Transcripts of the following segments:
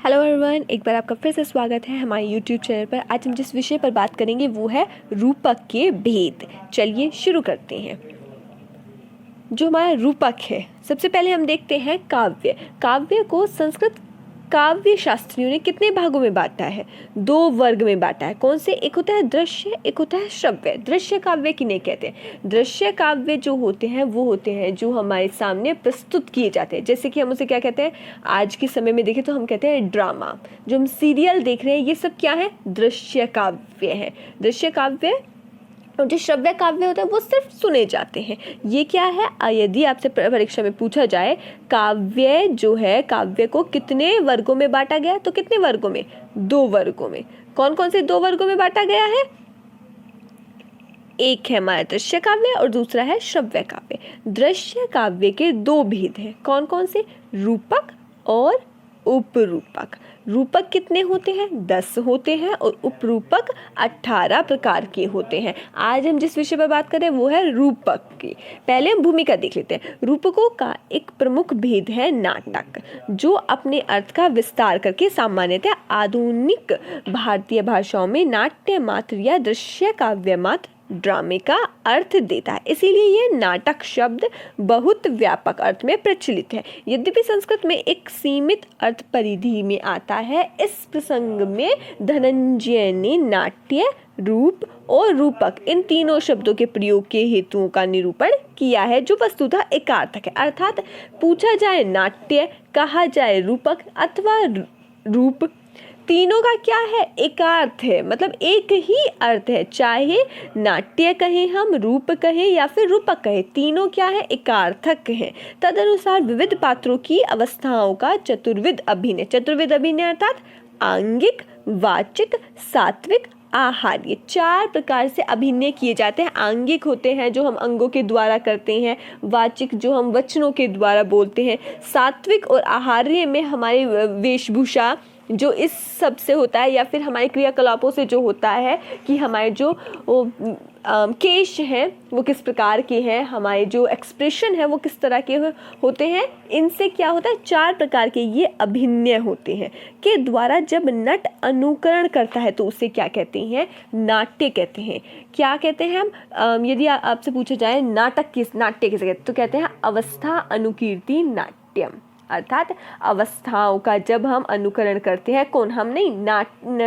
Hello everyone, एक बार आपका फिर से स्वागत है हमारे यूट्यूब चैनल पर। आज हम जिस विषय पर बात करेंगे वो है रूपक के भेद। चलिए शुरू करते हैं। जो हमारा रूपक है, सबसे पहले हम देखते हैं काव्य। काव्य को संस्कृत काव्य शास्त्रियों ने कितने भागों में बांटा है? 2 वर्ग में बांटा है। कौन से? एक होता है दृश्य, एक होता है श्रव्य। दृश्य काव्य किन्हें कहते हैं? दृश्य काव्य जो होते हैं वो होते हैं जो हमारे सामने प्रस्तुत किए जाते हैं। जैसे कि हम उसे क्या कहते हैं? आज के समय में देखें तो हम कहते हैं ड्रामा। जो हम सीरियल देख रहे हैं ये सब क्या है? दृश्य काव्य है। दृश्य काव्य। और जो श्रव्य काव्य होता है वो सिर्फ सुने जाते हैं। ये क्या है? यदि आपसे परीक्षा में पूछा जाए काव्य जो है, काव्य को कितने वर्गों में बांटा गया है, तो कितने वर्गों में? 2 वर्गों में। कौन कौन से 2 वर्गों में बांटा गया है? एक है हमारा दृश्य काव्य और दूसरा है श्रव्य काव्य। दृश्य काव्य के 2 भेद हैं। कौन कौन से? रूपक और उपरूपक। रूपक कितने होते हैं? 10 होते हैं और उपरूपक 18 प्रकार के होते हैं। आज हम जिस विषय पर बात कर रहे हैं वो है रूपक की। पहले हम भूमिका देख लेते हैं। रूपकों का एक प्रमुख भेद है नाटक, जो अपने अर्थ का विस्तार करके सामान्यतः आधुनिक भारतीय भाषाओं में नाट्य मात्र या दृश्य काव्य मात्र ड्रामे का अर्थ देता है। इसीलिए ये नाटक शब्द बहुत व्यापक अर्थ में प्रचलित है। यद्यपि संस्कृत में एक सीमित अर्थ परिधि में आता है। इस प्रसंग में धनंजय ने नाट्य, रूप और रूपक इन तीनों शब्दों के प्रयोग के हेतुओं का निरूपण किया है, जो वस्तुतः एकार्थक है। अर्थात पूछा जाए नाट्य, कहा जाए रूपक अथवा रूप, तीनों का क्या है? एकार्थ है, मतलब एक ही अर्थ है। चाहे नाट्य कहें हम, रूप कहें या फिर रूपक कहें, तीनों क्या है? एकार्थक हैं। तदनुसार विविध पात्रों की अवस्थाओं का चतुर्विध अभिनय। चतुर्विध अभिनय अर्थात आंगिक, वाचिक, सात्विक, आहार, ये 4 प्रकार से अभिनय किए जाते हैं। आंगिक होते हैं जो हम अंगों के द्वारा करते हैं, वाचिक जो हम वचनों के द्वारा बोलते हैं, सात्विक और आहार्य में हमारी वेशभूषा जो इस सब से होता है, या फिर हमारे क्रियाकलापों से जो होता है कि हमारे जो केश हैं वो किस प्रकार के हैं, हमारे जो एक्सप्रेशन है वो किस तरह के होते हैं। इनसे क्या होता है? 4 प्रकार के ये अभिनय होते हैं के द्वारा जब नट अनुकरण करता है तो उसे क्या कहते हैं? नाट्य कहते हैं। क्या कहते हैं हम? यदि आपसे पूछा जाए नाट्य किसे कहते हैं तो कहते हैं अवस्था अनुकीर्ति नाट्यम। अर्थात अवस्थाओं का जब हम अनुकरण करते हैं, कौन? हम नहीं,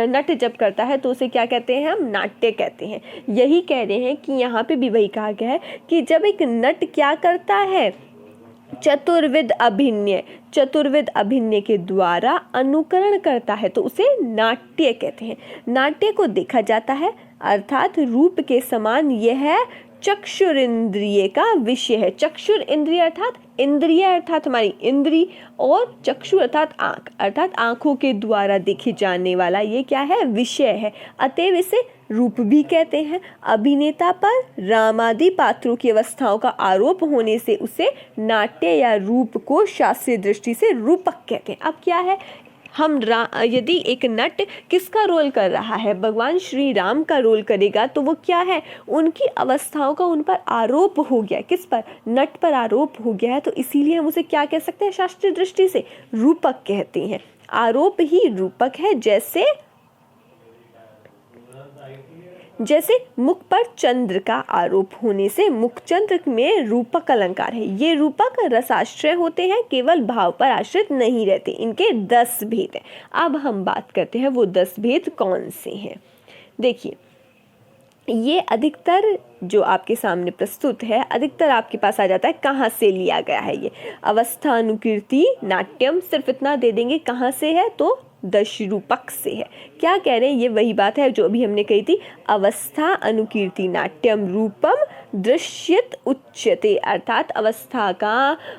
नट जब करता है तो उसे क्या कहते हैं? हम नाट्य कहते हैं। यही कह रहे हैं कि यहाँ पे भी वही कहा गया है कि जब एक नट क्या करता है? चतुर्विध अभिनय, चतुर्विध अभिनय के द्वारा अनुकरण करता है तो उसे नाट्य कहते हैं। नाट्य को देखा जाता है, अर्थात रूप के समान यह चक्षुर इंद्रिय का विषय है। चक्षुर इंद्रिय अर्थात इंद्रिय अर्थात हमारी इंद्री, और चक्षु अर्थात आंख, अर्थात आंखों के द्वारा देखे जाने वाला ये क्या है? विषय है। अतएव इसे रूप भी कहते हैं। अभिनेता पर रामादि पात्रों की अवस्थाओं का आरोप होने से उसे नाट्य या रूप को शास्त्रीय दृष्टि से रूपक कहते हैं। अब क्या है? हम यदि एक नट किसका रोल कर रहा है? भगवान श्री राम का रोल करेगा तो वो क्या है? उनकी अवस्थाओं का उन पर आरोप हो गया। किस पर? नट पर आरोप हो गया है, तो इसीलिए हम उसे क्या कह सकते हैं? शास्त्रीय दृष्टि से रूपक कहते हैं। आरोप ही रूपक है। जैसे मुख पर चंद्र का आरोप होने से मुखचंद्र में रूपक अलंकार है। ये रूपक रसाश्रय होते हैं, केवल भाव पर आश्रित नहीं रहते। इनके 10 भेद हैं। अब हम बात करते हैं वो 10 भेद कौन से हैं। देखिए, ये अधिकतर जो आपके सामने प्रस्तुत है, अधिकतर आपके पास आ जाता है कहाँ से लिया गया है। ये अवस्था अनुकीर्ति नाट्यम, सिर्फ इतना दे देंगे कहाँ से है तो दश रूपक से है। क्या कह रहे हैं? ये वही बात है जो अभी हमने कही थी। अवस्था अनुकीर्ति नाट्यम रूपम दृश्यत उच्यते, अर्थात अवस्था का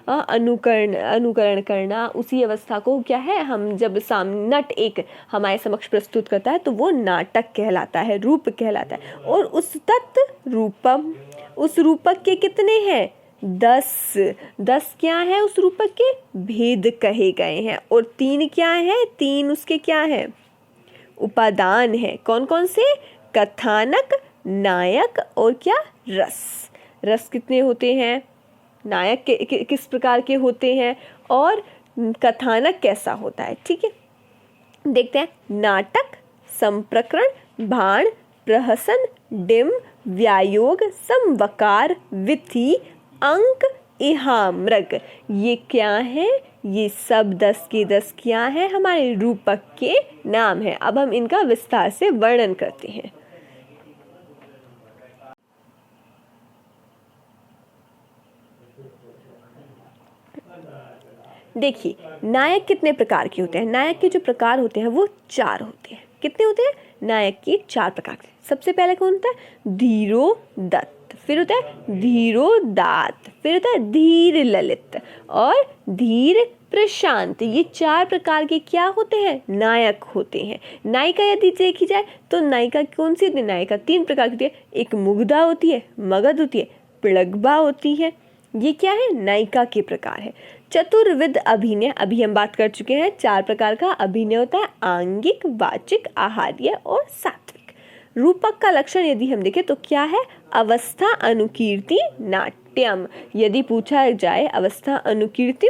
अनुकरण करना, उसी अवस्था को क्या है? हम जब नट एक हमारे समक्ष प्रस्तुत करता है तो वो नाटक कहलाता है, रूप कहलाता है। और उस तत् रूपम, उस रूपक के कितने हैं? 10 क्या है? उस रूपक के भेद कहे गए हैं। और 3 क्या है? 3 उसके क्या है? उपादान है। कौन कौन से? कथानक, नायक और क्या? रस। रस कितने होते हैं? नायक किस प्रकार के होते हैं? और कथानक कैसा होता है? ठीक है। देखते हैं, नाटक, संप्रकरण, भाण, प्रहसन, डिम, व्यायोग, समवकार, विथि, अंक, इहामृग। ये क्या है? ये सब 10 के 10 क्या है? हमारे रूपक के नाम है। अब हम इनका विस्तार से वर्णन करते हैं। देखिए, नायक कितने प्रकार के होते हैं? नायक के जो प्रकार होते हैं वो 4 होते हैं। कितने होते हैं? नायक के 4 प्रकार के। सबसे पहले कौन होता है? धीरोदत्त, फिर होता है धीरोदात्त, फिर होता है धीर ललित और धीर प्रशांत। ये 4 प्रकार के क्या होते हैं? नायक होते हैं। नायिका यदि देखी जाए तो नायिका कौन सी होती है? नायिका 3 प्रकार की होती है। एक मुग्धा होती है, मगध होती है, प्लग्भा होती है। ये क्या है? नायिका के प्रकार है। चतुर्विध अभिनय, अभी हम बात कर चुके हैं। 4 प्रकार का अभिनय होता है, आंगिक, वाचिक, आहार्य और सात्विक। रूपक का लक्षण यदि हम देखें तो क्या है? अवस्था, अनुकीर्ति, नाट्यम। यदि पूछा जाए अवस्था, अनुकीर्ति,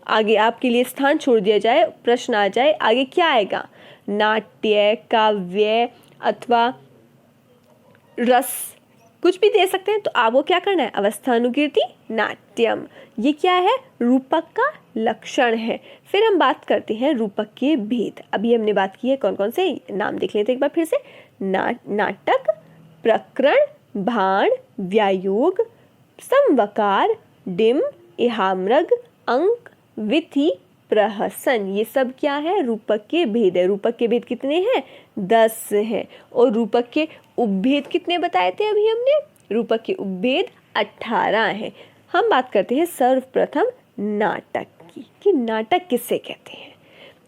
आगे आपके लिए स्थान छोड़ दिया जाए, प्रश्न आ जाए, आगे क्या आएगा? नाट्य, काव्य अथवा रस, कुछ भी दे सकते हैं। तो आपको क्या करना है? अवस्था, अनुकीर्ति, नाट्यम। ये क्या है? रूपक का लक्षण है। फिर हम बात करते हैं रूपक के भेद। अभी हमने बात की है, कौन कौन से नाम देख लेते हैं एक बार फिर से। नाटक, प्रकरण, भाण, व्यायोग, समवकार, डिम, इहामृग, अंक, विथि, प्रहसन। ये सब क्या है? रूपक के भेद है। रूपक के भेद कितने हैं? 10 हैं। और रूपक के उपभेद कितने बताए थे अभी हमने? रूपक के उपभेद 18 हैं। हम बात करते हैं सर्वप्रथम नाटक की, कि नाटक किससे कहते हैं।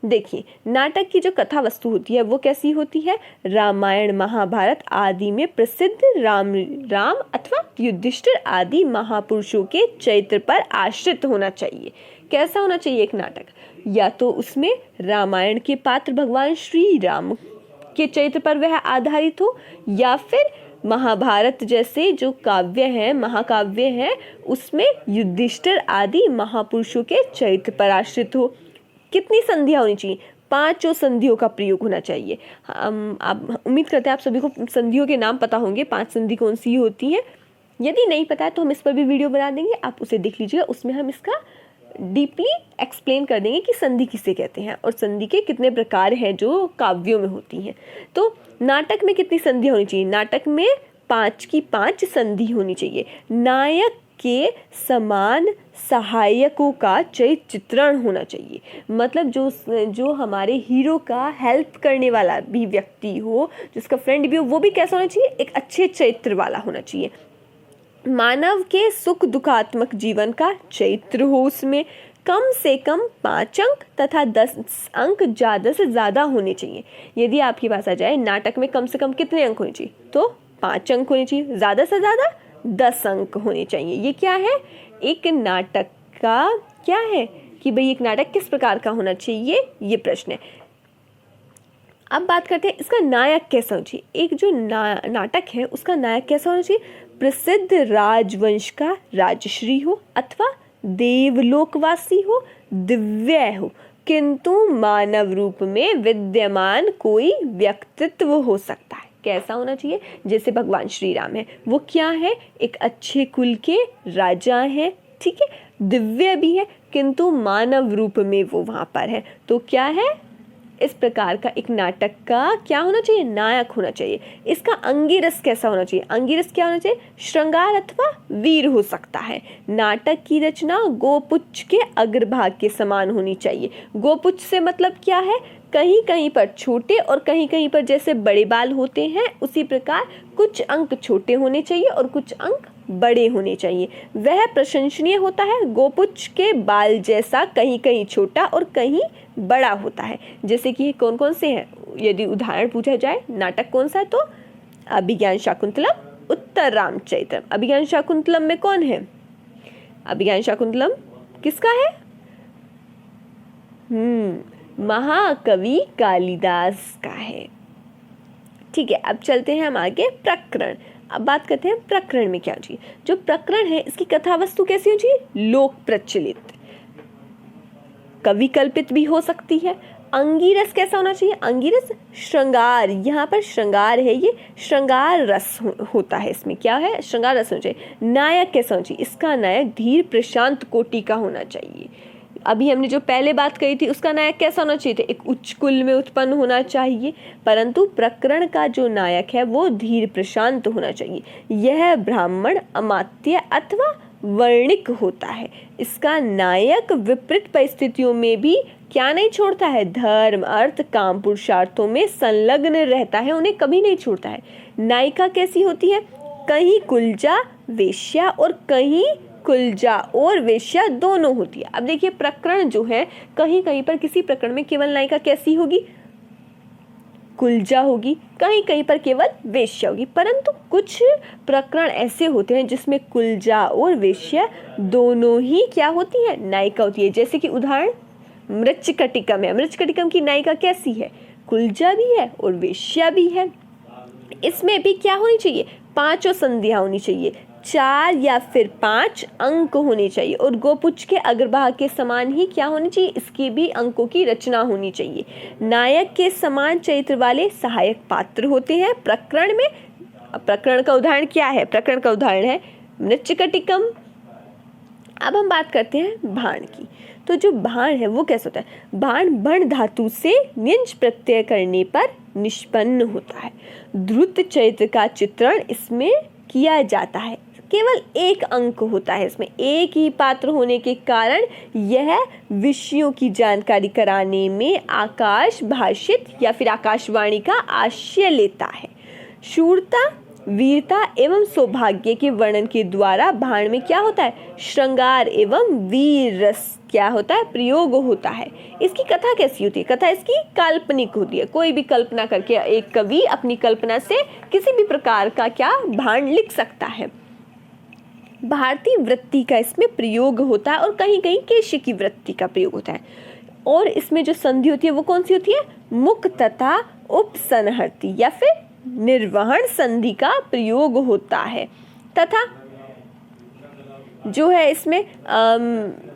देखिए, नाटक की जो कथा वस्तु होती है वो कैसी होती है? रामायण, महाभारत आदि में प्रसिद्ध राम अथवा युधिष्ठिर आदि महापुरुषों के चरित्र पर आश्रित होना चाहिए। कैसा होना चाहिए एक नाटक? या तो उसमें रामायण के पात्र भगवान श्री राम के चरित्र पर वह आधारित हो, या फिर महाभारत जैसे जो काव्य हैं, महाकाव्य हैं, उसमें युधिष्ठिर आदि महापुरुषों के चरित्र पर आश्रित हो। कितनी संधियां होनी चाहिए? 5 संधियों का प्रयोग होना चाहिए। आप उम्मीद करते हैं आप सभी को संधियों के नाम पता होंगे। 5 संधि कौन सी होती हैं? यदि नहीं पता है तो हम इस पर भी वीडियो बना देंगे, आप उसे देख लीजिएगा। उसमें हम इसका डीपली एक्सप्लेन कर देंगे कि संधि किसे कहते हैं और संधि के कितने प्रकार हैं जो काव्यों में होती हैं। तो नाटक में कितनी संधि होनी चाहिए? नाटक में 5 की 5 संधि होनी चाहिए। नायक के समान सहायकों का चरित्र चित्रण होना चाहिए। मतलब जो हमारे हीरो का हेल्प करने वाला भी व्यक्ति हो, जिसका फ्रेंड भी हो, वो भी कैसा होना चाहिए? एक अच्छे चरित्र वाला होना चाहिए। मानव के सुख दुखात्मक जीवन का चरित्र हो उसमें। कम से कम 5 अंक तथा 10 अंक ज़्यादा से ज़्यादा होने चाहिए। यदि आपके पास आ जाए नाटक में कम से कम कितने अंक होने चाहिए? तो 5 अंक होने चाहिए। ज़्यादा से ज़्यादा 10 अंक होने चाहिए। ये क्या है? एक नाटक का क्या है कि भाई एक नाटक किस प्रकार का होना चाहिए, ये प्रश्न है। अब बात करते हैं इसका नायक कैसा होना चाहिए। एक जो नाटक है उसका नायक कैसा होना चाहिए? प्रसिद्ध राजवंश का राजश्री हो, अथवा देवलोकवासी हो, दिव्य हो, किंतु मानव रूप में विद्यमान कोई व्यक्तित्व हो सकता है। कैसा होना चाहिए? जैसे भगवान श्री राम है, वो क्या है? एक अच्छे कुल के राजा हैं, ठीक है, दिव्य भी है, किंतु मानव रूप में वो वहाँ पर है। तो क्या है? इस प्रकार का एक नाटक का क्या होना चाहिए? नायक होना चाहिए। इसका अंगिरस कैसा होना चाहिए? अंगिरस क्या होना चाहिए? श्रृंगार अथवा वीर हो सकता है। नाटक की रचना गोपुच्छ के अग्रभाग के समान होनी चाहिए। गोपुच्छ से मतलब क्या है? कहीं कहीं पर छोटे और कहीं कहीं पर जैसे बड़े बाल होते हैं, उसी प्रकार कुछ अंक छोटे होने चाहिए और कुछ अंक बड़े होने चाहिए। वह प्रशंसनीय होता है। गोपुच्छ के बाल जैसा कहीं कहीं छोटा और कहीं बड़ा होता है। जैसे कि कौन कौन से हैं? यदि उदाहरण पूछा जाए, नाटक कौन सा है? तो अभिज्ञान शाकुंतलम, उत्तर रामचरितम। अभिज्ञान शाकुंतलम में कौन है? अभिज्ञान शाकुंतलम किसका है? महाकवि कालिदास का है। ठीक है, अब चलते हैं हम आगे। प्रकरण। अब बात करते हैं प्रकरण में क्या चाहिए। जो प्रकरण है इसकी कथा वस्तु कैसी होनी चाहिए? लोक प्रचलित, कवि कल्पित भी हो सकती है, अंगीरस कैसा होना चाहिए? अंगीरस श्रृंगार, यहाँ पर श्रृंगार है, ये श्रृंगार रस होता है, इसमें क्या है? श्रृंगार रस होना चाहिए। नायक कैसा होना चाहिए? इसका नायक धीर प्रशांत कोटि का होना चाहिए। अभी हमने जो पहले बात कही थी उसका नायक कैसा होना चाहिए? एक उच्च कुल में उत्पन्न होना चाहिए, परंतु प्रकरण का जो नायक है वो धीर प्रशांत होना चाहिए। यह ब्राह्मण, अमात्य अथवा वर्णिक होता है। इसका नायक विपरीत परिस्थितियों में भी क्या नहीं छोड़ता है? धर्म, अर्थ, काम, पुरुषार्थों में संलग्न रहता है, उन्हें कभी नहीं छोड़ता है। नायिका कैसी होती है? कहीं कुलजा वेश्या और कहीं कुलजा और वेश्या दोनों होती है। अब देखिए प्रकरण जो है, कहीं कहीं पर किसी प्रकरण में केवल नायिका कैसी होगी? कुलजा होगी, कहीं कहीं पर केवल वेश्या होगी। परंतु कुछ प्रकरण ऐसे होते हैं जिसमें कुलजा और वेश्या दोनों ही क्या होती है? नायिका होती है। जैसे कि उदाहरण मृच्छकटिकम है। मृच्छकटिकम की नायिका कैसी है? कुलजा भी है और वेश्या भी है। इसमें भी क्या होनी चाहिए? पांचों संधियां होनी चाहिए, 4 या फिर 5 अंक होने चाहिए और गोपुच्छ के अग्रभाग के समान ही क्या होनी चाहिए? इसकी भी अंकों की रचना होनी चाहिए। नायक के समान चरित्र वाले सहायक पात्र होते हैं प्रकरण में। प्रकरण का उदाहरण क्या है? प्रकरण का उदाहरण है मृच्छकटिकम। अब हम बात करते हैं बाण की। तो जो बाण है वो कैसा होता है? बाण बण धातु से निंज प्रत्यय करने पर निष्पन्न होता है। द्रुत चरित्र का चित्रण इसमें किया जाता है। केवल एक अंक होता है इसमें, एक ही पात्र होने के कारण यह विषयों की जानकारी कराने में आकाश भाषित या फिर आकाशवाणी का आश्रय लेता है। शूरता, वीरता एवं सौभाग्य के वर्णन के द्वारा बाण में क्या होता है? श्रृंगार एवं वीर रस क्या होता है? प्रयोग होता है। इसकी कथा कैसी होती है? कथा इसकी काल्पनिक होती है। कोई भी कल्पना करके एक कवि अपनी कल्पना से किसी भी प्रकार का क्या बाण लिख सकता है। भारतीय वृत्ति का इसमें प्रयोग होता है और कहीं कहीं केशी की वृत्ति का प्रयोग होता है। और इसमें जो संधि होती है वो कौन सी होती है? मुख तथा उपसंहर्ति या फिर निर्वहन संधि का प्रयोग होता है। तथा जो है इसमें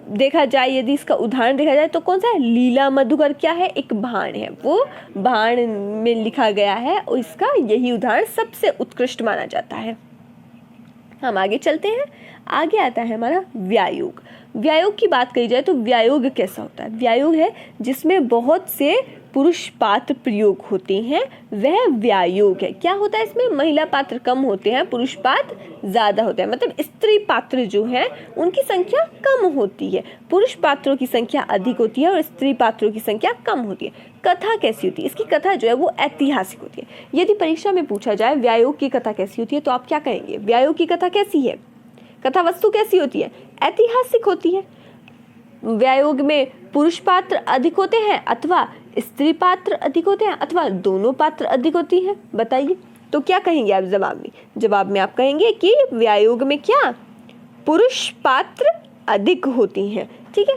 देखा जाए, यदि इसका उदाहरण देखा जाए तो कौन सा है? लीला मधुकर क्या है? एक बाण है, वो बाण में लिखा गया है और इसका यही उदाहरण सबसे उत्कृष्ट माना जाता है। हम आगे चलते हैं। आगे आता है हमारा व्यायोग। व्यायोग की बात करी जाए तो व्यायोग कैसा होता है? व्यायोग है जिसमें बहुत से पुरुष पात्र प्रयोग होते हैं, वह व्यायोग है। क्या होता है इसमें? महिला पात्र कम होते हैं, पुरुष पात्र ज्यादा होते हैं। मतलब स्त्री पात्र जो है उनकी संख्या कम होती है, पुरुष पात्रों की संख्या अधिक होती है और स्त्री पात्रों की संख्या कम होती है। कथा कैसी होती है? इसकी कथा जो है वो ऐतिहासिक होती है। यदि परीक्षा में पूछा जाए व्यायोग की कथा कैसी होती है तो आप क्या कहेंगे? व्यायोग की कथा कैसी है? कथा वस्तु कैसी होती है? ऐतिहासिक होती है। व्यायोग में पुरुष पात्र अधिक होते हैं अथवा स्त्री पात्र अधिक होते हैं अथवा दोनों पात्र अधिक होती हैं? बताइए तो क्या कहेंगे आप जवाब में? जवाब में आप कहेंगे कि व्यायोग में क्या? पुरुष पात्र अधिक होती हैं। ठीक है।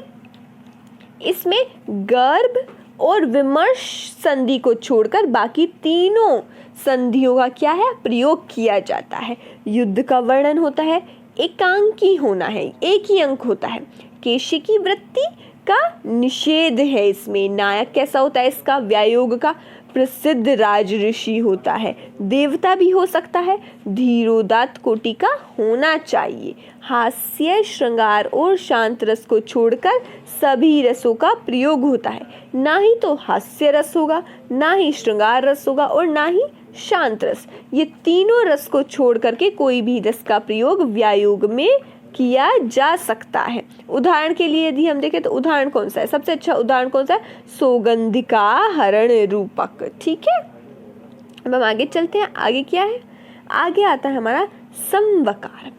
इसमें गर्भ और विमर्श संधि को छोड़कर बाकी तीनों संधियों का क्या है? प्रयोग किया जाता है। युद्ध का वर्णन होता है, एकांकी होना है, एक ही अंक होता है। केशी की वृत्ति का निषेध है इसमें। नायक कैसा होता है इसका? व्यायोग का प्रसिद्ध राज ऋषि होता है, देवता भी हो सकता है, धीरोदात्त कोटि का होना चाहिए। हास्य, श्रृंगार और शांत रस को छोड़कर सभी रसों का प्रयोग होता है। ना ही तो हास्य रस होगा, ना ही श्रृंगार रस होगा और ना ही शांत रस। ये तीनों रस को छोड़ करके कोई भी रस का प्रयोग व्यायोग में किया जा सकता है। उदाहरण के लिए यदि हम देखें तो उदाहरण कौन सा है? सबसे अच्छा उदाहरण कौन सा है? सौगंधिका, हरण, रूपक। ठीक है। अब हम आगे चलते हैं। आगे क्या है? आगे आता है हमारा समवकार।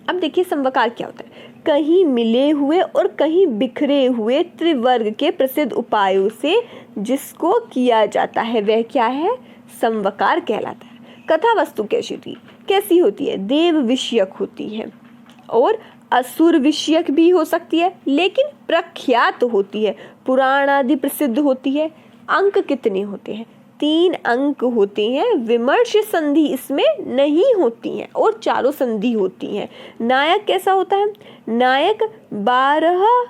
अब देखिए समवकार क्या होता है? कहीं मिले हुए और कहीं बिखरे हुए त्रिवर्ग के प्रसिद्ध उपायों से जिसको किया जाता है वह क्या है? समवकार कहलाता है। कथा वस्तु कैसी होती है? देव विषयक होती है और असुर विषयक भी हो सकती है, लेकिन प्रख्यात होती है, पुराण आदि प्रसिद्ध होती है। अंक कितने होते हैं? 3 अंक होते हैं। विमर्श संधि इसमें नहीं होती हैं और चारों संधि होती हैं। नायक कैसा होता है? नायक 12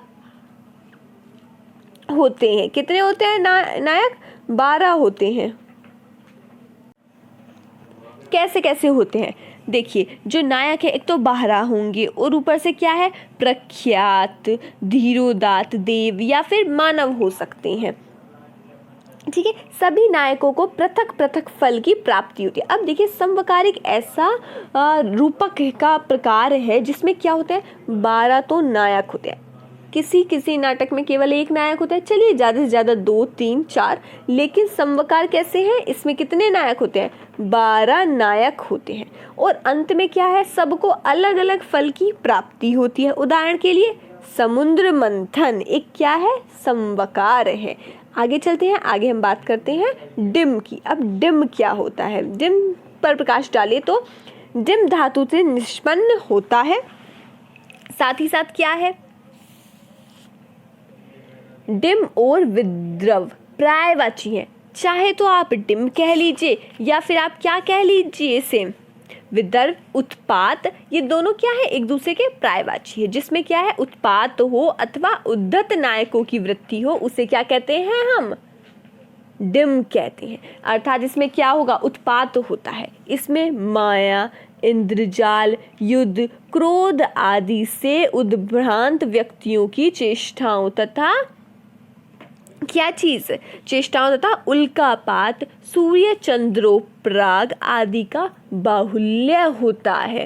होते हैं। कितने होते हैं नायक? 12 होते हैं। कैसे कैसे होते हैं? देखिए, जो नायक है एक तो 12 होंगे और ऊपर से क्या है? प्रख्यात, धीरोदात्त, देव या फिर मानव हो सकते हैं। ठीक है, सभी नायकों को पृथक पृथक फल की प्राप्ति होती है। अब देखिए, समवकार एक ऐसा रूपक का प्रकार है जिसमें क्या होता है? 12 तो नायक होते हैं। किसी किसी नाटक में केवल एक नायक होता है, चलिए ज़्यादा से ज़्यादा 2, 3, 4, लेकिन समवकार कैसे हैं? इसमें कितने नायक होते हैं? 12 नायक होते हैं। और अंत में क्या है? सबको अलग अलग फल की प्राप्ति होती है। उदाहरण के लिए समुद्र मंथन एक क्या है? समवकार है। आगे चलते हैं, आगे हम बात करते हैं डिम की। अब डिम क्या होता है? डिम पर प्रकाश डाले तो डिम धातु से निष्पन्न होता है। साथ ही साथ क्या है? डिम और विद्रव पर्यायवाची है। चाहे तो आप डिम कह लीजिए या फिर आप क्या कह लीजिए इसे? विदर्भ, उत्पात, ये दोनों क्या है? एक दूसरे के पर्यायवाची है। जिसमें क्या है? उत्पात हो अथवा उद्धत नायकों की वृत्ति हो, उसे क्या कहते हैं हम? डिम कहते हैं। अर्थात इसमें क्या होगा? उत्पात होता है। इसमें माया, इंद्रजाल, युद्ध, क्रोध आदि से उद्भ्रांत व्यक्तियों की चेष्टाओं तथा क्या चीज? चेष्टाओं तथा उल्कापात, सूर्य चंद्रोपराग आदि का बाहुल्य होता है।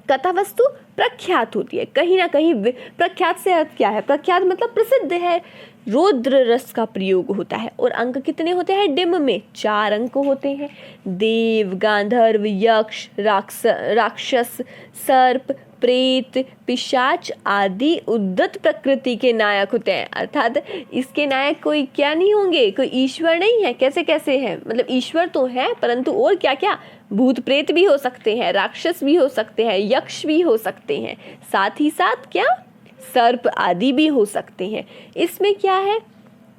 कथा वस्तु प्रख्यात होती है। कहीं ना कहीं प्रख्यात से अर्थ क्या है? प्रख्यात मतलब प्रसिद्ध है। रौद्र रस का प्रयोग होता है। और अंक कितने होते हैं डिम में? 4 अंक होते हैं। देव, गांधर्व, यक्ष, राक्षस, सर्प, प्रेत, पिशाच आदि उद्धत प्रकृति के नायक होते हैं। अर्थात इसके नायक कोई क्या नहीं होंगे? कोई ईश्वर नहीं है। कैसे कैसे है? मतलब ईश्वर तो है, परंतु और क्या क्या? भूत प्रेत भी हो सकते हैं, राक्षस भी हो सकते हैं, यक्ष भी हो सकते हैं, साथ ही साथ क्या? सर्प आदि भी हो सकते हैं। इसमें क्या है?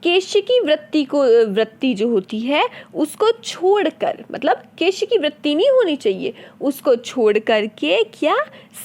केश की वृत्ति जो होती है उसको छोड़कर, मतलब केश की वृत्ति नहीं होनी चाहिए, उसको छोड़ करके क्या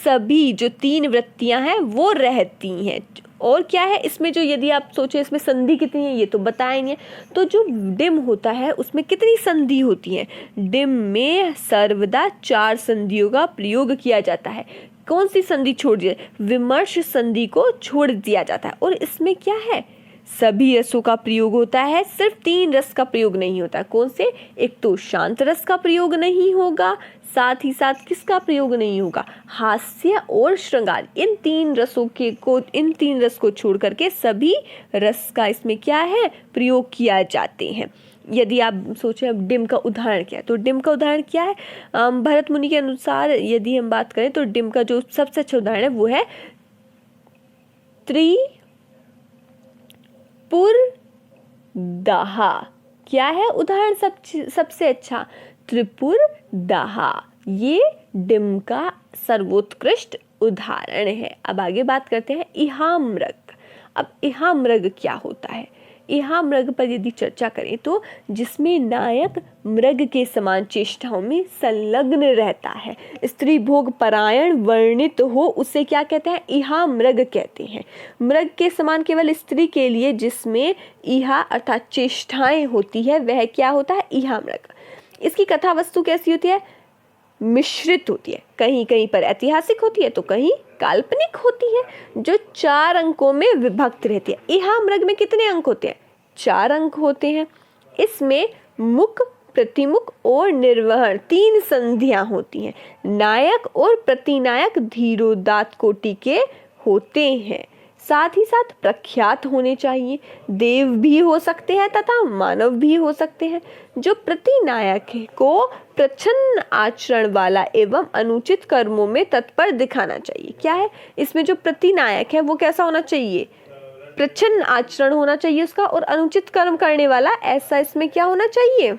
सभी जो 3 वृत्तियां हैं वो रहती हैं। और क्या है इसमें? जो यदि आप सोचें इसमें संधि कितनी है ये तो बताया नहीं है। तो जो डिम होता है उसमें कितनी संधि होती है? डिम में सर्वदा 4 संधियों का प्रयोग किया जाता है। कौन सी संधि छोड़ दी? विमर्श संधि को छोड़ दिया जाता है। और इसमें क्या है? सभी रसों का प्रयोग होता है, सिर्फ 3 रस का प्रयोग नहीं होता। कौन से? एक तो शांत रस का प्रयोग नहीं होगा, साथ ही साथ किसका प्रयोग नहीं होगा? हास्य और श्रृंगार। इन 3 रस को छोड़ करके सभी रस का इसमें क्या है? प्रयोग किया जाते हैं। यदि आप सोचें अब डिम का उदाहरण क्या है, तो डिम का उदाहरण क्या है? भरत मुनि के अनुसार यदि हम बात करें तो डिम का जो सबसे अच्छा उदाहरण है वो है त्रिपुरदाहा। क्या है उदाहरण सबसे अच्छा? त्रिपुरदाहा। ये डिम का सर्वोत्कृष्ट उदाहरण है। अब आगे बात करते हैं इहामृग। अब इहामृग क्या होता है? इहामृग पर यदि चर्चा करें तो जिसमें नायक मृग के समान चेष्टाओं में संलग्न रहता है, स्त्री भोग परायण वर्णित हो, उसे क्या कहते हैं? इहामृग कहते हैं। मृग के समान केवल स्त्री के लिए जिसमें इहा अर्थात चेष्टाएं होती है वह क्या होता है? इहामृग। इसकी कथा वस्तु कैसी होती है? मिश्रित होती है। कहीं कहीं पर ऐतिहासिक होती है तो कहीं काल्पनिक होती है, जो 4 अंकों में विभक्त रहती है। इहामृग में कितने अंक होते हैं? 4 अंक होते हैं। इसमें मुख, प्रतिमुख और निर्वहन 3 संधियां होती हैं। नायक और प्रतिनायक धीरोदात्त कोटि के होते हैं। साथ ही साथ प्रख्यात होने चाहिए। देव भी हो सकते हैं तथा मानव भी हो सकते हैं। जो प्रतिनायक को प्रच्छन्न आचरण वाला एवं अनुचित कर्मों में तत्पर दिखाना चाहिए। क्या है इसमें? जो प्रतिनायक है वो कैसा होना चाहिए? प्रच्छन्न आचरण होना चाहिए उसका, और अनुचित कर्म करने वाला ऐसा इसमें क्या होना चाहिए?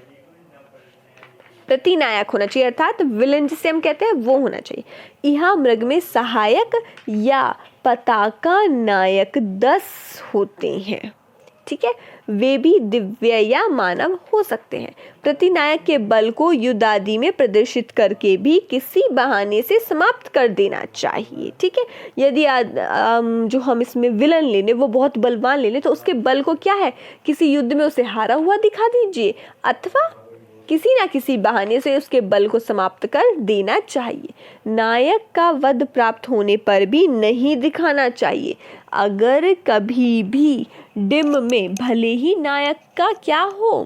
प्रतिनायक होना चाहिए, अर्थात विलेन जिसे हम कहते हैं वो होना चाहिए। इहामृग में सहायक या पताका नायक 10 होते हैं। ठीक है, वे भी दिव्य या मानव हो सकते हैं। प्रतिनायक के बल को युद्ध आदि में प्रदर्शित करके भी किसी बहाने से समाप्त कर देना चाहिए। ठीक है, यदि जो हम इसमें विलन ले लें, वो बहुत बलवान ले लें, तो उसके बल को क्या है, किसी युद्ध में उसे हारा हुआ दिखा दीजिए, अथवा किसी ना किसी बहाने से उसके बल को समाप्त कर देना चाहिए। नायक का वध प्राप्त होने पर भी नहीं दिखाना चाहिए। अगर कभी भी डिम में भले ही नायक का क्या हो,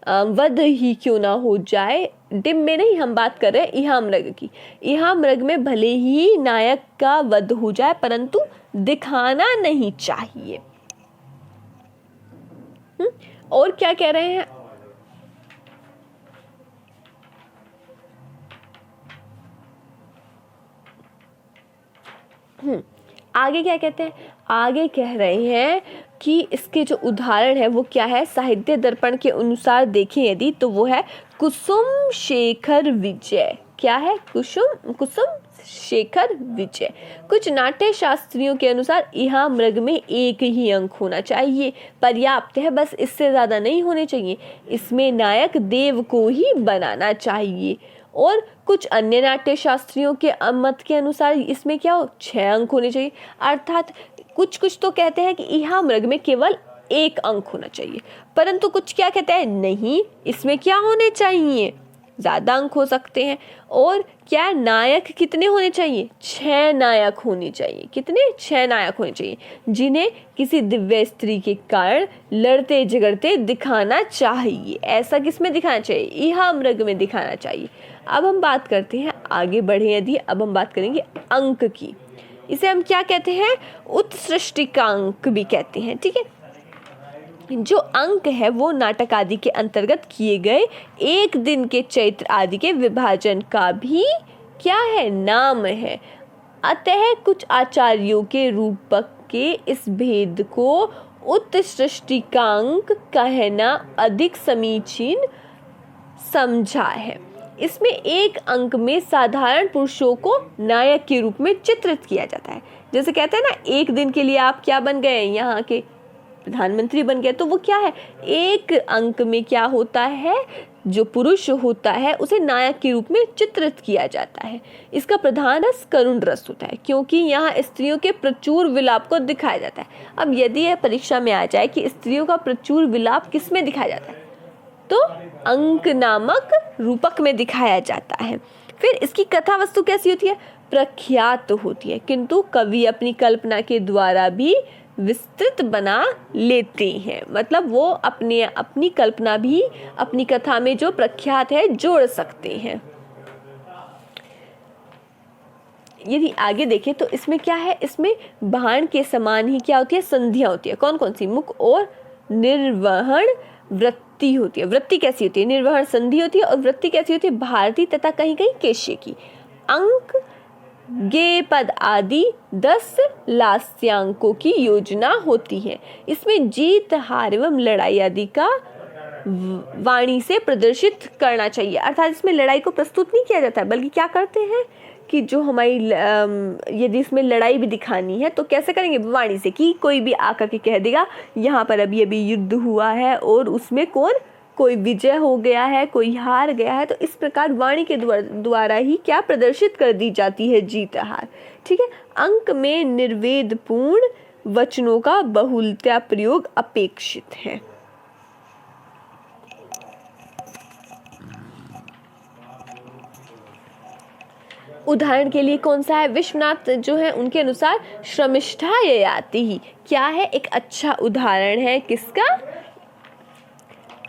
वध ही क्यों ना हो जाए, डिम में नहीं, हम बात कर रहे हैं इहा मृग की, इहा मृग में भले ही नायक का वध हो जाए परंतु दिखाना नहीं चाहिए। और क्या कह रहे हैं, आगे क्या कहते हैं, आगे कह रहे हैं कि इसके जो उदाहरण है वो क्या है, साहित्य दर्पण के अनुसार देखें यदि, तो वो है कुसुम शेखर विजय। क्या है, कुसुम शेखर विजय। कुछ नाट्य शास्त्रियों के अनुसार इहा मृग में एक ही अंक होना चाहिए, पर्याप्त है, बस इससे ज्यादा नहीं होने चाहिए। इसमें नायक देव को ही बनाना चाहिए। और कुछ अन्य नाट्य शास्त्रियों के मत के अनुसार इसमें क्या हो, 6 अंक होने चाहिए। अर्थात कुछ तो कहते हैं कि इहा मृग में केवल 1 अंक होना चाहिए, परंतु कुछ क्या कहते हैं, नहीं, इसमें क्या होने चाहिए, ज्यादा अंक हो सकते हैं। और क्या, नायक कितने होने चाहिए, 6 नायक होने चाहिए। कितने, 6 नायक होने चाहिए, जिन्हें किसी दिव्य स्त्री के कारण लड़ते झगड़ते दिखाना चाहिए। ऐसा किसमें दिखाना चाहिए, इहा मृग में दिखाना चाहिए। अब हम बात करते हैं, आगे बढ़े यदि, अब हम बात करेंगे अंक की। इसे हम क्या कहते हैं, उत्सृष्टिकांक भी कहते हैं। ठीक है, जो अंक है वो नाटक आदि के अंतर्गत किए गए एक दिन के चैत्र आदि के विभाजन का भी क्या है, नाम है। अतः कुछ आचार्यों के रूपक के इस भेद को उत्सृष्टिकांक कहना अधिक समीचीन समझा है। इसमें 1 अंक में साधारण पुरुषों को नायक के रूप में चित्रित किया जाता है। जैसे कहते हैं ना, एक दिन के लिए आप क्या बन गए, यहाँ के प्रधानमंत्री बन गए, तो वो क्या है, 1 अंक में क्या होता है, जो पुरुष होता है उसे नायक के रूप में चित्रित किया जाता है। इसका प्रधान रस करुण रस होता है, क्योंकि यहाँ स्त्रियों के प्रचुर विलाप को दिखाया जाता है। अब यदि यह परीक्षा में आ जाए कि स्त्रियों का प्रचुर विलाप किसमें दिखाया जाता है, तो अंक नामक रूपक में दिखाया जाता है। फिर इसकी कथा वस्तु कैसी होती है, प्रख्यात होती है, किंतु कवि अपनी कल्पना के द्वारा भी विस्तृत बना लेते हैं। मतलब वो अपनी कल्पना भी अपनी कथा में जो प्रख्यात है जोड़ सकते हैं। यदि आगे देखें तो इसमें क्या है, इसमें बाण के समान ही क्या होती है, संधियां होती है। कौन कौन सी, मुख और निर्वहन वृत्ति होती है। वृत्ति कैसी होती है, निर्वहन संधि होती है, और वृत्ति कैसी होती है, भारती तथा कहीं कहीं केश्य की। अंक, गे पद आदि 10 लास्यांकों की योजना होती है। इसमें जीत हार एवं लड़ाई आदि का वाणी से प्रदर्शित करना चाहिए। अर्थात इसमें लड़ाई को प्रस्तुत नहीं किया जाता है, बल्कि क्या करते हैं कि जो हमारी यदि इसमें लड़ाई भी दिखानी है तो कैसे करेंगे, वाणी से, कि कोई भी आकर के कह देगा यहाँ पर अभी युद्ध हुआ है और उसमें कोई विजय हो गया है, कोई हार गया है, तो इस प्रकार वाणी के द्वारा ही क्या प्रदर्शित कर दी जाती है जीत हार। ठीक है, अंक में निर्वेद पूर्ण वचनों का बहुलता प्रयोग अपेक्षित है। उदाहरण के लिए कौन सा है, विश्वनाथ जो है उनके अनुसार श्रमिष्ठा ययाति ही क्या है, एक अच्छा उदाहरण है किसका,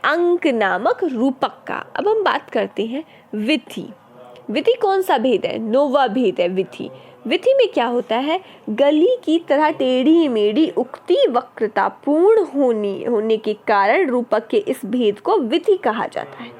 अंक नामक रूपक का। अब हम बात करते हैं विधि। विधि कौन सा भेद है, 9वां भेद है विधि। विधि में क्या होता है, गली की तरह टेढ़ी मेढ़ी उक्ति वक्रता पूर्ण होने के कारण रूपक के इस भेद को विधि कहा जाता है।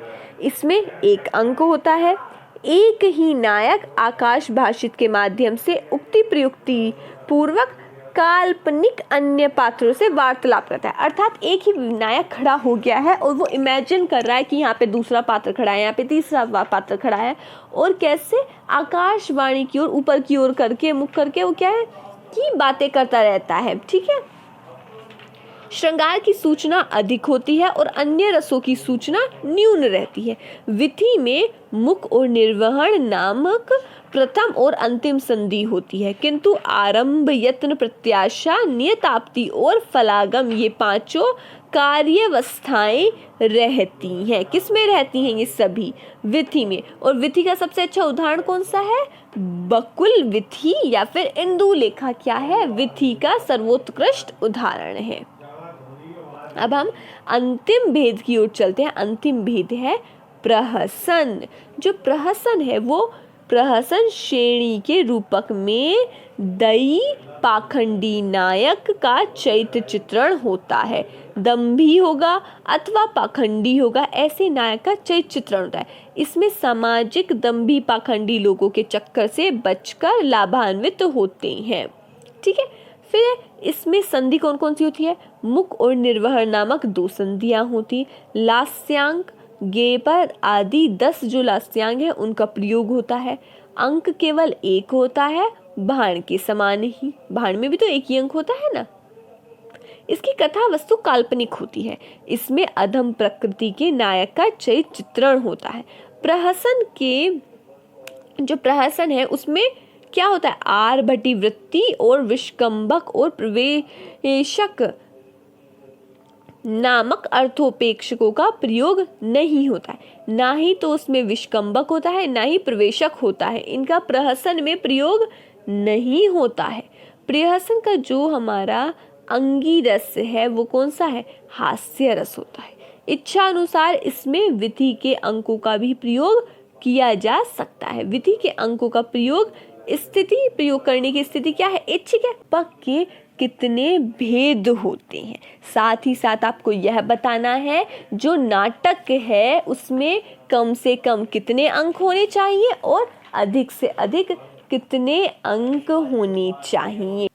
इसमें 1 अंक होता है, एक ही नायक आकाश भाषित के माध्यम से उक्ति प्रयुक्ति पूर्वक काल्पनिक अन्य पात्रों से वार्तालाप करता है। अर्थात एक ही नायक खड़ा हो गया है और वो इमेजिन कर रहा है कि यहाँ पे दूसरा पात्र खड़ा है, यहाँ पे तीसरा पात्र खड़ा है, और कैसे आकाशवाणी की ओर ऊपर की ओर करके मुख करके वो क्या है, की बातें करता रहता है, ठीक है। श्रृंगार की सूचना अधिक होती है और अन्य रसों की सूचना न्यून रहती है। विधि में मुख और निर्वहन नामक प्रथम और अंतिम संधि होती है, किंतु आरंभ, यत्न, प्रत्याशा, नियताप्ति और फलागम ये पांचों कार्यावस्थाएं रहती हैं। किसमें रहती हैं ये सभी? विधि में। और विधि का सबसे अच्छा उदाहरण कौन सा है? बकुल विधि या फिर इंदुलेखा क्या है? विधि का सर्वोत्कृष्ट उदाहरण है। अब हम अंतिम भेद की ओर चलते हैं। अंतिम भेद है प्रहसन। जो प्रहसन है वो प्रहसन श्रेणी के रूपक में दई पाखंडी नायक का चरित्र चित्रण होता है। दंभी होगा अथवा पाखंडी होगा, ऐसे नायक का चरित्र चित्रण होता है। इसमें सामाजिक दंभी पाखंडी लोगों के चक्कर से बचकर लाभान्वित होते हैं, ठीक है। फिर इसमें संधि कौन कौन सी होती है? मुख और निर्वहन नामक 2 संधियां होती। लास्यांक, गेपर आदि 10 जो लास्यांग है उनका प्रयोग होता है। अंक केवल 1 होता है, बाण के समान ही। बाण में भी तो एक ही अंक होता है ना। इसकी कथा वस्तु काल्पनिक होती है। इसमें अधम प्रकृति के नायक का चरित्र चित्रण होता है। प्रहसन के जो प्रहसन है उसमें क्या होता है? आर्भटी वृत्ति और विष्कंभक और प्रवेशक नामक अर्थोपेक्षकों का प्रयोग नहीं होता है। ना ही तो उसमें विष्कंभक होता है, ना ही प्रवेशक होता है। इनका प्रहसन में प्रयोग नहीं होता है। प्रहसन का जो हमारा अंगी रस है वो कौन सा है? हास्य रस होता है। इच्छा अनुसार इसमें विधि के अंकों का भी प्रयोग किया जा सकता है। विधि के अंकों का प्रयोग स्थिति प्रयोग करने की स्थिति क्या है? इच्छिक है। पक के कितने भेद होते हैं, साथ ही साथ आपको यह बताना है जो नाटक है उसमें कम से कम कितने अंक होने चाहिए और अधिक से अधिक कितने अंक होने चाहिए।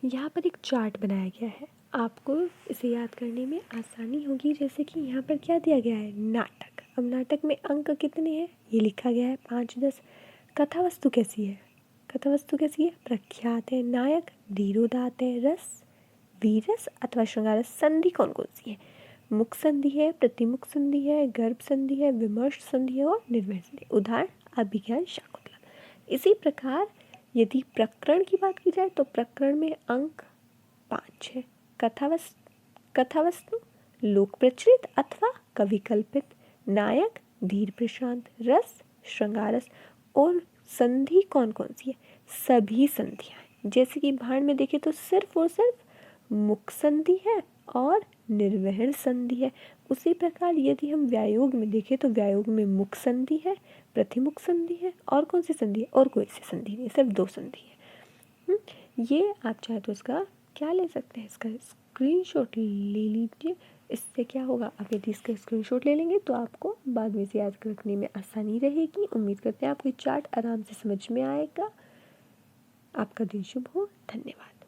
यहाँ पर एक चार्ट बनाया गया है, आपको इसे याद करने में आसानी होगी। जैसे कि यहाँ पर क्या दिया गया है? नाटक। अब नाटक में अंक कितने हैं ये लिखा गया है, 5, 10। कथा वस्तु कैसी है? कथा वस्तु कैसी है? प्रख्यात है। नायक धीरोदात्त है। रस वीरस अथवा श्रृंगार। संधि कौन कौन सी है? मुख संधि है, प्रतिमुख संधि है, गर्भ संधि है, विमर्श संधि है और निर्वहन संधि। उदाहरण अभिज्ञान शाकुंतलम। इसी प्रकार यदि प्रकरण की बात की जाए तो प्रकरण में अंक 5 है। कथा वस्तु लोक प्रचलित अथवा कवि कल्पित। नायक धीर प्रशांत। रस श्रृंगार रस। और संधि कौन कौन सी है? सभी संधियां। जैसे कि भाण में देखें तो सिर्फ और सिर्फ मुख संधि है और निर्वहन संधि है। उसी प्रकार यदि हम व्यायोग में देखें तो व्यायोग में मुख संधि है, प्रतिमुख संधि है और कौन सी संधि है? और कोई सी संधि नहीं, सिर्फ 2 संधि है। ये आप चाहे तो इसका क्या ले सकते हैं? इसका स्क्रीनशॉट ले लीजिए। इससे क्या होगा, आप यदि इसका स्क्रीनशॉट ले लेंगे तो आपको बाद में इसे याद रखने में आसानी रहेगी। उम्मीद करते हैं आपको ये चार्ट आराम से समझ में आएगा। आपका दिन शुभ हो। धन्यवाद।